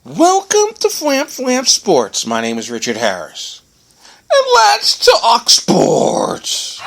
Welcome to Flam Flam Sports. My name is Richard Harris. And let's talk sports.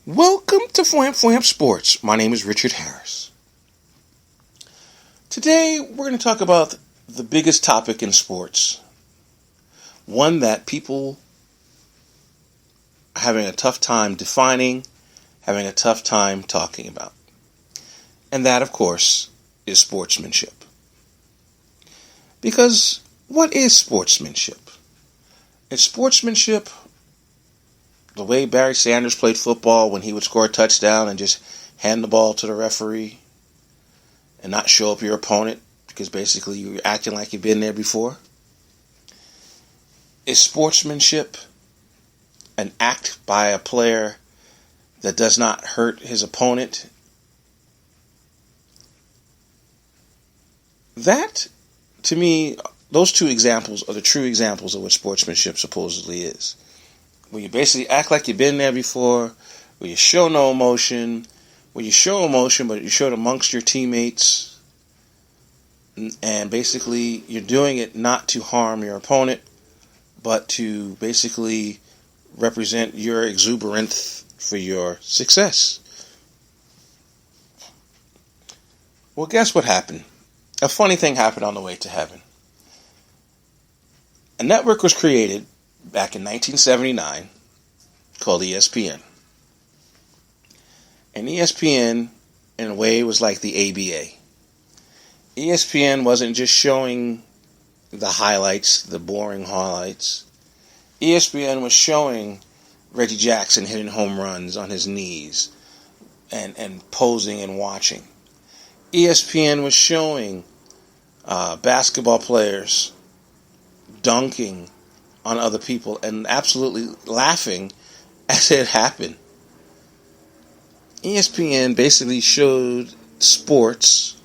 Welcome to Flam Flam Sports. My name is Richard Harris. Today, we're going to talk about the biggest topic in sports. One that people are having a tough time defining, having a tough time talking about. And that, of course, is sportsmanship. Because what is sportsmanship? Is sportsmanship the way Barry Sanders played football when he would score a touchdown and just hand the ball to the referee and not show up your opponent because basically you were acting like you've been there before? Is sportsmanship an act by a player that does not hurt his opponent? That, to me, those two examples are the true examples of what sportsmanship supposedly is. Where you basically act like you've been there before, where you show no emotion, where you show emotion but you show it amongst your teammates, and basically you're doing it not to harm your opponent, but to basically represent your exuberance for your success. Well, guess what happened? A funny thing happened on the way to heaven. A network was created back in 1979 called ESPN. And ESPN, in a way, was like the ABA. ESPN wasn't just showing the highlights, the boring highlights. ESPN was showing Reggie Jackson hitting home runs on his knees and posing and watching. ESPN was showing basketball players dunking on other people and absolutely laughing as it happened. ESPN basically showed sports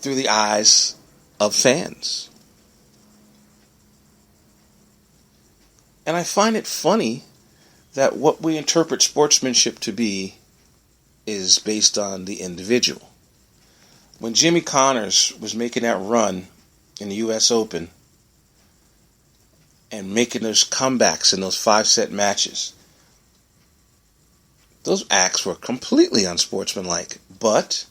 through the eyes of fans. And I find it funny that what we interpret sportsmanship to be is based on the individual. When Jimmy Connors was making that run in the U.S. Open and making those comebacks in those 5-set matches, those acts were completely unsportsmanlike, but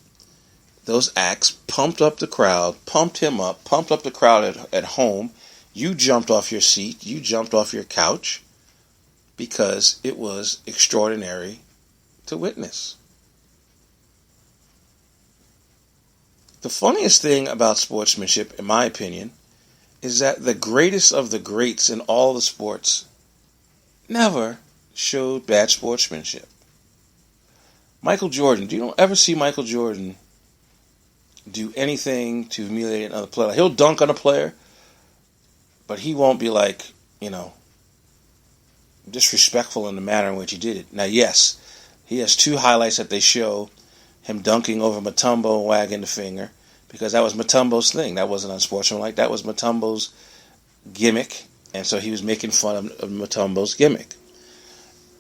those acts pumped up the crowd, pumped him up, pumped up the crowd at home. You jumped off your seat, you jumped off your couch, because it was extraordinary to witness. The funniest thing about sportsmanship, in my opinion, is that the greatest of the greats in all the sports never showed bad sportsmanship. Michael Jordan, do you don't ever see Michael Jordan do anything to humiliate another player? He'll dunk on a player, but he won't be disrespectful in the manner in which he did it. Now, yes, he has two highlights that they show him dunking over Mutombo and wagging the finger, because that was Mutombo's thing. That wasn't unsportsmanlike. That was Mutombo's gimmick, and so he was making fun of Mutombo's gimmick.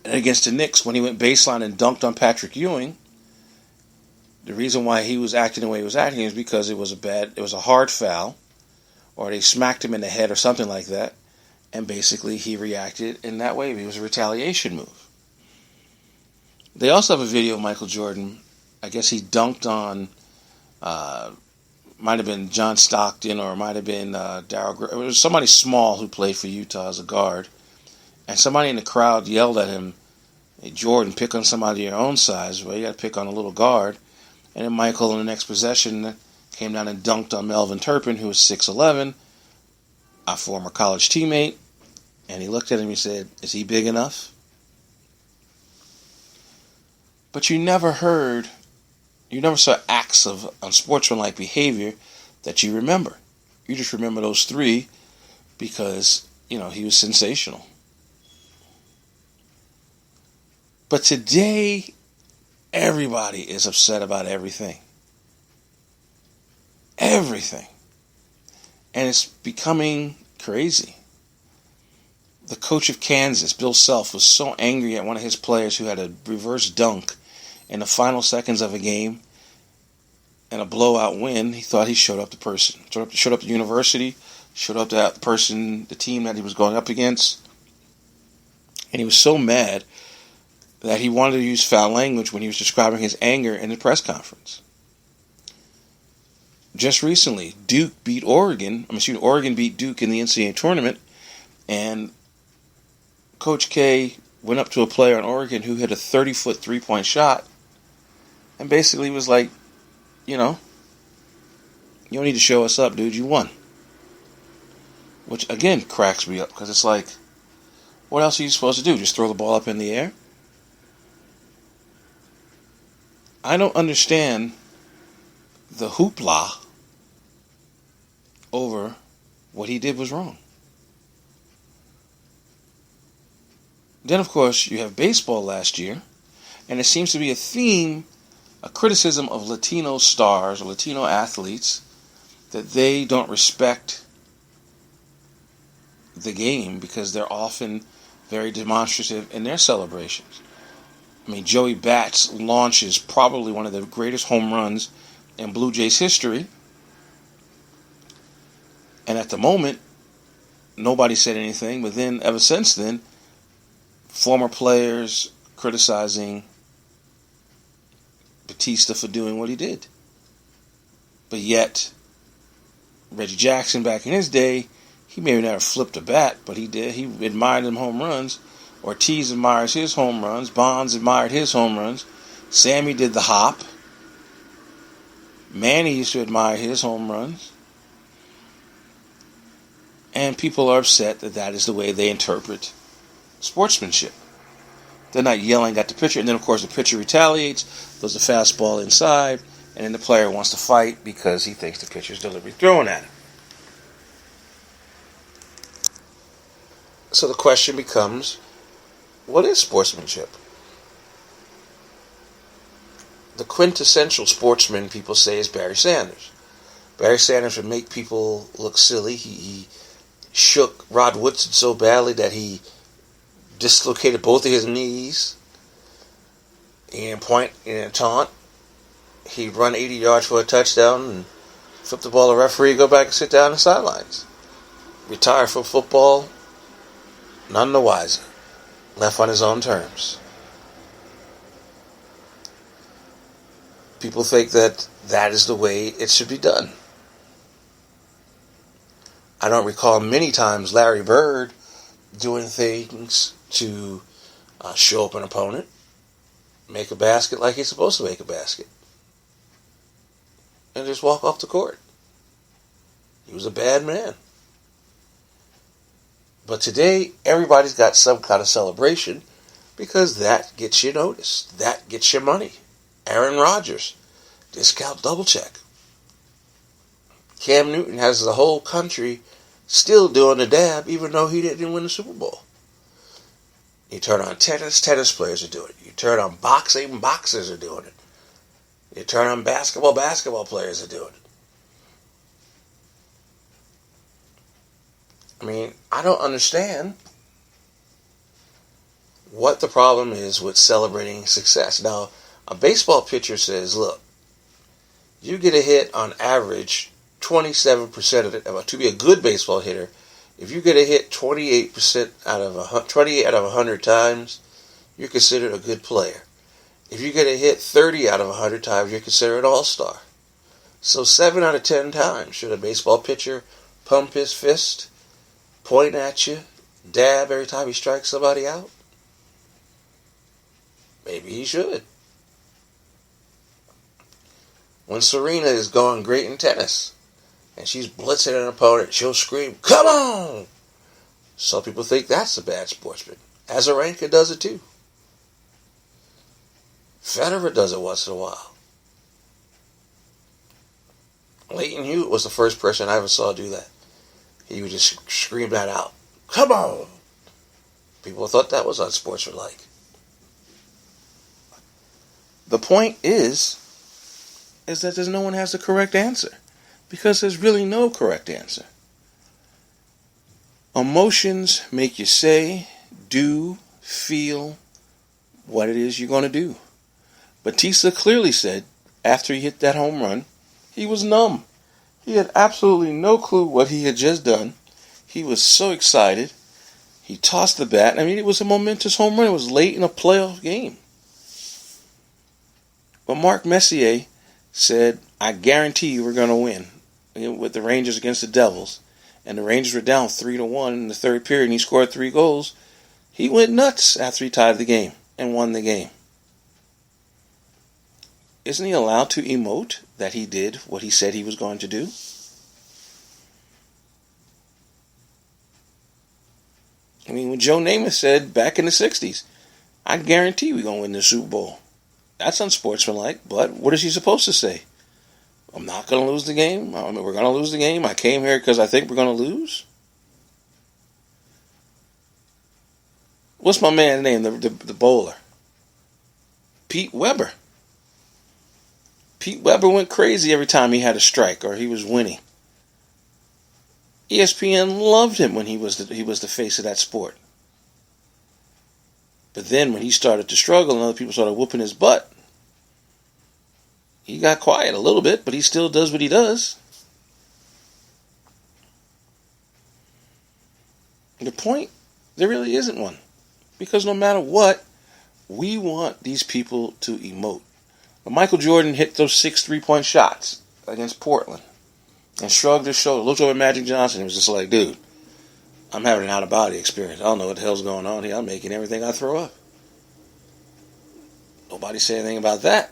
And against the Knicks, when he went baseline and dunked on Patrick Ewing, the reason why he was acting the way he was acting is because it was a hard foul, or they smacked him in the head or something like that, and basically he reacted in that way. It was a retaliation move. They also have a video of Michael Jordan. I guess he dunked on might have been John Stockton, or it might have been Darryl. It was somebody small who played for Utah as a guard. And somebody in the crowd yelled at him, "Hey, Jordan, pick on somebody your own size." Well, you got to pick on a little guard. And then Michael, in the next possession, came down and dunked on Melvin Turpin, who was 6'11", a former college teammate. And he looked at him and he said, "Is he big enough?" But you never saw acts of unsportsmanlike behavior that you remember. You just remember those three because, he was sensational. But today, everybody is upset about everything. Everything. And it's becoming crazy. The coach of Kansas, Bill Self, was so angry at one of his players who had a reverse dunk in the final seconds of a game and a blowout win. He thought he showed up the person. Showed up the university, showed up that person, the team that he was going up against. And he was so mad that he wanted to use foul language when he was describing his anger in the press conference. Just recently, Oregon beat Duke in the NCAA tournament, and Coach K went up to a player on Oregon who hit a 30-foot three-point shot and basically was like, you don't need to show us up, dude. You won. Which, again, cracks me up because it's like, what else are you supposed to do? Just throw the ball up in the air? I don't understand the hoopla over what he did was wrong. Then, of course, you have baseball last year, and it seems to be a theme, a criticism of Latino stars or Latino athletes, that they don't respect the game because they're often very demonstrative in their celebrations. I mean, Joey Bats launches probably one of the greatest home runs in Blue Jays history, and at the moment, nobody said anything, but then, ever since then, former players criticizing Batista for doing what he did. But yet, Reggie Jackson back in his day, he may have never flipped a bat, but he did. He admired them home runs. Ortiz admires his home runs. Bonds admired his home runs. Sammy did the hop. Manny used to admire his home runs. And people are upset that that is the way they interpret sportsmanship. They're not yelling at the pitcher, and then of course the pitcher retaliates, throws a fastball inside, and then the player wants to fight because he thinks the pitcher's deliberately throwing at him. So the question becomes, what is sportsmanship? The quintessential sportsman, people say, is Barry Sanders. Barry Sanders would make people look silly. He shook Rod Woodson so badly that he dislocated both of his knees. And point and taunt. He'd run 80 yards for a touchdown and flip the ball to the referee, go back and sit down on the sidelines. Retire from football, none the wiser. Left on his own terms. People think that that is the way it should be done. I don't recall many times Larry Bird doing things to show up an opponent, make a basket like he's supposed to make a basket, and just walk off the court. He was a bad man. But today, everybody's got some kind of celebration because that gets you noticed. That gets you money. Aaron Rodgers, discount double check. Cam Newton has the whole country still doing the dab even though he didn't win the Super Bowl. You turn on tennis players are doing it. You turn on boxing, boxers are doing it. You turn on basketball players are doing it. I mean, I don't understand what the problem is with celebrating success. Now, a baseball pitcher says, look, you get a hit on average 27% of it. To be a good baseball hitter, if you get a hit 28 out of 100 times, you're considered a good player. If you get a hit 30 out of 100 times, you're considered an all-star. So 7 out of 10 times, should a baseball pitcher pump his fist, point at you, dab every time he strikes somebody out? Maybe he should. When Serena is going great in tennis and she's blitzing an opponent, she'll scream, "Come on!" Some people think that's a bad sportsman. Azarenka does it too. Federer does it once in a while. Leighton Hewitt was the first person I ever saw do that. He would just scream that out. Come on! People thought that was unsportsmanlike. The point is that there's no one has the correct answer. Because there's really no correct answer. Emotions make you say, do, feel what it is you're going to do. Batista clearly said, after he hit that home run, he was numb. He had absolutely no clue what he had just done. He was so excited. He tossed the bat. I mean, it was a momentous home run. It was late in a playoff game. But Mark Messier said, I guarantee you we're going to win with the Rangers against the Devils. And the Rangers were down 3-1 in the third period, and he scored 3 goals. He went nuts after he tied the game and won the game. Isn't he allowed to emote that he did what he said he was going to do? I mean, when Joe Namath said back in the 60s, I guarantee we're going to win the Super Bowl. That's unsportsmanlike, but what is he supposed to say? I'm not going to lose the game. I mean, we're going to lose the game. I came here because I think we're going to lose. What's my man's name, the bowler? Pete Weber. Pete Weber went crazy every time he had a strike or he was winning. ESPN loved him when he was the face of that sport. But then when he started to struggle and other people started whooping his butt, he got quiet a little bit, but he still does what he does. The point, there really isn't one. Because no matter what, we want these people to emote. When Michael Jordan hit those 6 3-point shots against Portland and shrugged his shoulder, looked over at Magic Johnson, and was just like, dude, I'm having an out-of-body experience. I don't know what the hell's going on here. I'm making everything I throw up. Nobody said anything about that.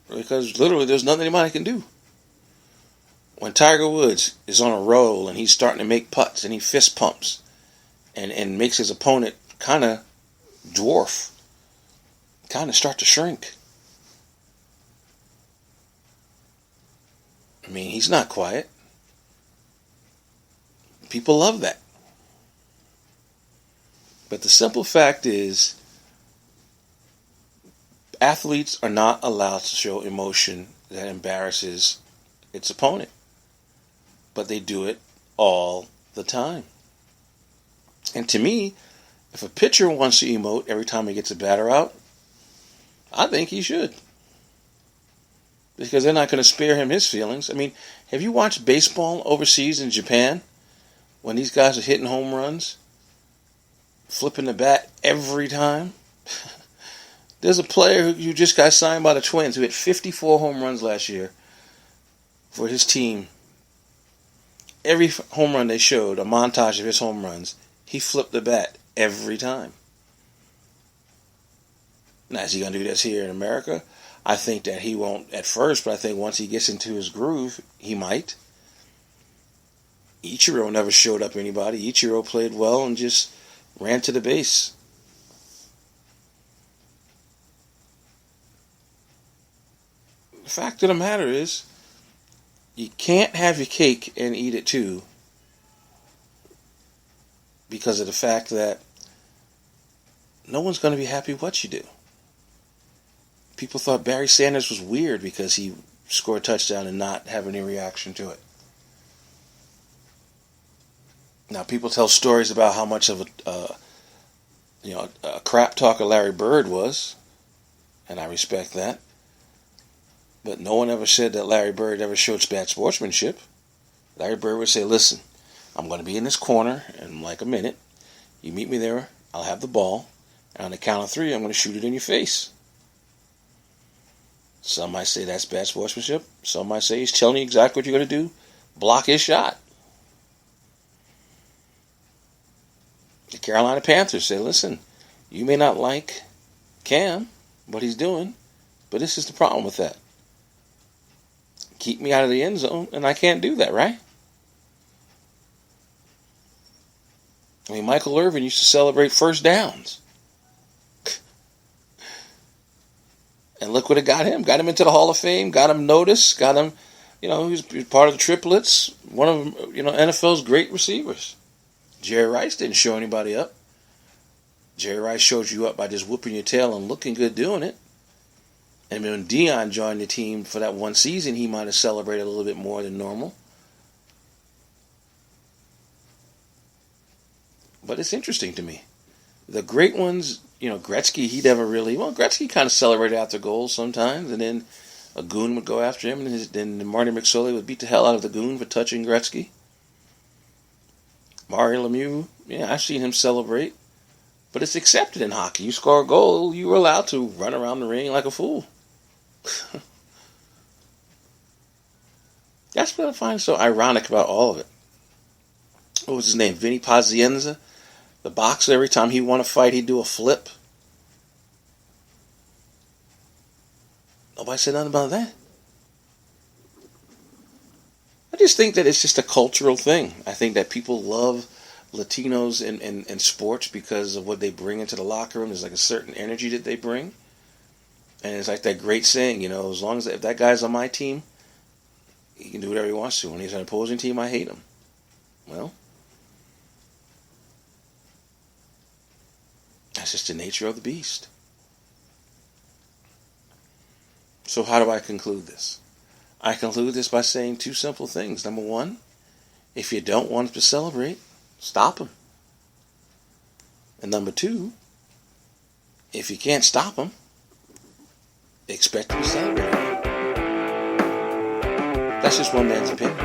Because literally there's nothing anybody can do. When Tiger Woods is on a roll and he's starting to make putts and he fist pumps and makes his opponent kind of dwarf, kind of start to shrink. I mean, he's not quiet. People love that. But the simple fact is, athletes are not allowed to show emotion that embarrasses its opponent. But they do it all the time. And to me, if a pitcher wants to emote every time he gets a batter out, I think he should. Because they're not going to spare him his feelings. I mean, have you watched baseball overseas in Japan? When these guys are hitting home runs? Flipping the bat every time? There's a player who just got signed by the Twins who hit 54 home runs last year for his team. Every home run they showed, a montage of his home runs, he flipped the bat every time. Now, is he going to do this here in America? I think that he won't at first, but I think once he gets into his groove, he might. Ichiro never showed up anybody. Ichiro played well and just ran to the base. The fact of the matter is, you can't have your cake and eat it too, because of the fact that no one's going to be happy what you do. People thought Barry Sanders was weird because he scored a touchdown and not have any reaction to it. Now, people tell stories about how much of a crap talker Larry Bird was, and I respect that. But no one ever said that Larry Bird ever showed bad sportsmanship. Larry Bird would say, listen, I'm going to be in this corner in like a minute. You meet me there, I'll have the ball, and on the count of 3, I'm going to shoot it in your face. Some might say that's bad sportsmanship. Some might say he's telling you exactly what you're going to do. Block his shot. The Carolina Panthers say, listen, you may not like Cam, what he's doing, but this is the problem with that. Keep me out of the end zone, and I can't do that, right? I mean, Michael Irvin used to celebrate first downs. And look what it got him. Got him into the Hall of Fame, got him noticed, got him He's part of the triplets. One of NFL's great receivers. Jerry Rice didn't show anybody up. Jerry Rice showed you up by just whooping your tail and looking good doing it. And when Deion joined the team for that one season, he might have celebrated a little bit more than normal. But it's interesting to me. The great ones, Gretzky, Gretzky kind of celebrated after goals sometimes, and then a goon would go after him, and then Marty McSorley would beat the hell out of the goon for touching Gretzky. Mario Lemieux, I've seen him celebrate. But it's accepted in hockey. You score a goal, you were allowed to run around the ring like a fool. That's what I find so ironic about all of it. What was his name? Vinny Pazienza? The boxer, every time he won a fight, he'd do a flip. Nobody said nothing about that. I just think that it's just a cultural thing. I think that people love Latinos in sports because of what they bring into the locker room. There's like a certain energy that they bring. And it's like that great saying, as long as if that guy's on my team, he can do whatever he wants to. When he's on an opposing team, I hate him. Well, that's just the nature of the beast. So how do I conclude this? I conclude this by saying two simple things. Number one, if you don't want to celebrate, stop him. And number two, if you can't stop him, expect him to celebrate. That's just one man's opinion.